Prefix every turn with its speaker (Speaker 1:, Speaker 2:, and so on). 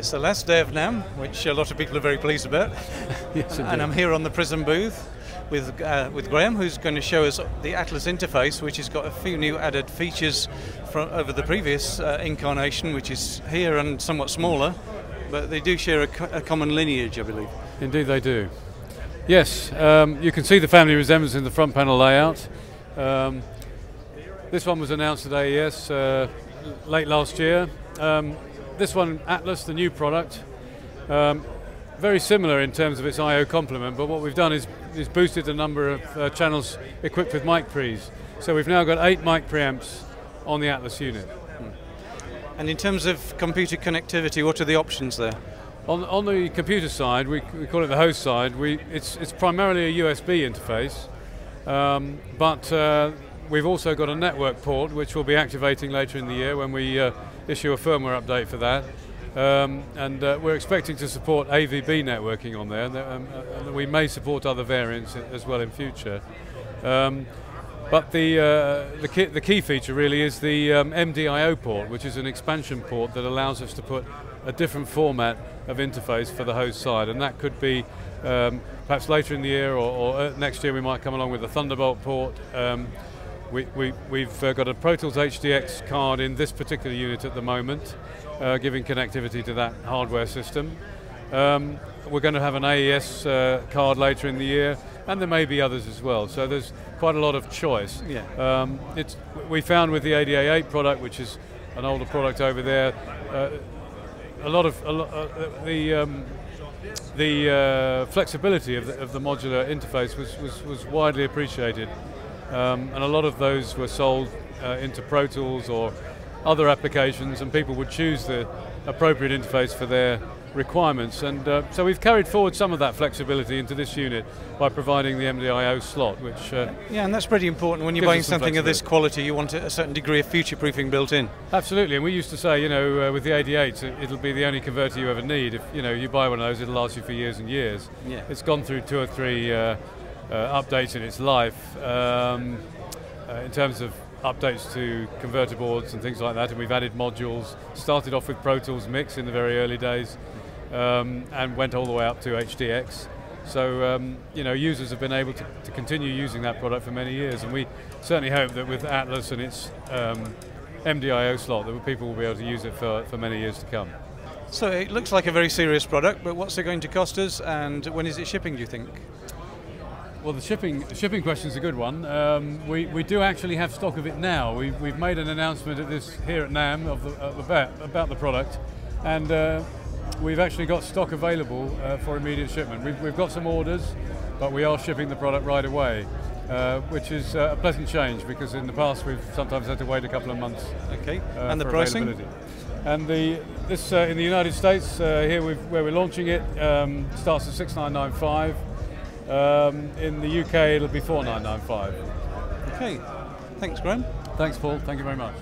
Speaker 1: It's the last day of NAMM, which a lot of people are very pleased about.
Speaker 2: Yes,
Speaker 1: and I'm here on the Prism booth with Graham, who's going to show us the Atlas interface, which has got a few new added features from over the previous incarnation, which is here and somewhat smaller, but they do share a common lineage, I believe.
Speaker 2: Indeed they do. Yes, you can see the family resemblance in the front panel layout. This one was announced at AES late last year. This one, Atlas, the new product, very similar in terms of its I/O complement, but what we've done is boosted the number of channels equipped with mic pre's. So we've now got 8 mic preamps on the Atlas unit.
Speaker 1: And in terms of computer connectivity, what are the options there?
Speaker 2: On the computer side, we call it the host side, it's primarily a USB interface, but we've also got a network port which we'll be activating later in the year when we issue a firmware update for that. And we're expecting to support AVB networking on there, and we may support other variants as well in future. But the key feature really is the MDIO port, which is an expansion port that allows us to put a different format of interface for the host side, and that could be perhaps later in the year or next year we might come along with a Thunderbolt port. We've got a Tools Hdx Card in this particular unit at the moment, giving connectivity to that hardware system. We're going to have an AES card later in the year, and there may be others as well, so there's quite a lot of choice.
Speaker 1: Yeah.
Speaker 2: We found with the ADA8 product, which is an older product over there, the flexibility of the modular interface was widely appreciated. And a lot of those were sold into Pro Tools or other applications, and people would choose the appropriate interface for their requirements. And so we've carried forward some of that flexibility into this unit by providing the MDIO slot, which
Speaker 1: yeah, and that's pretty important. When you're buying something of this quality, you want a certain degree of future-proofing built in.
Speaker 2: Absolutely, and we used to say, you know, with the AD8, it'll be the only converter you ever need. If you buy one of those, it'll last you for years and years.
Speaker 1: Yeah.
Speaker 2: It's gone through 2 or 3 updates in its life in terms of updates to converter boards and things like that, and we've added modules. Started off with Pro Tools Mix in the very early days, and went all the way up to HDX. So users have been able to continue using that product for many years, and we certainly hope that with Atlas and its MDIO slot that people will be able to use it for many years to come.
Speaker 1: So it looks like a very serious product, but what's it going to cost us, and when is it shipping, do you think?
Speaker 2: Well, the shipping question is a good one. We do actually have stock of it now. We've made an announcement here at NAMM about the product, and we've actually got stock available for immediate shipment. We've got some orders, but we are shipping the product right away, which is a pleasant change, because in the past we've sometimes had to wait a couple of months.
Speaker 1: Okay. And the pricing?
Speaker 2: And this in the United States here where we're launching it starts at $6,995. In the UK it'll be $4,995.
Speaker 1: Okay, thanks Graham.
Speaker 2: Thanks Paul, thank you very much.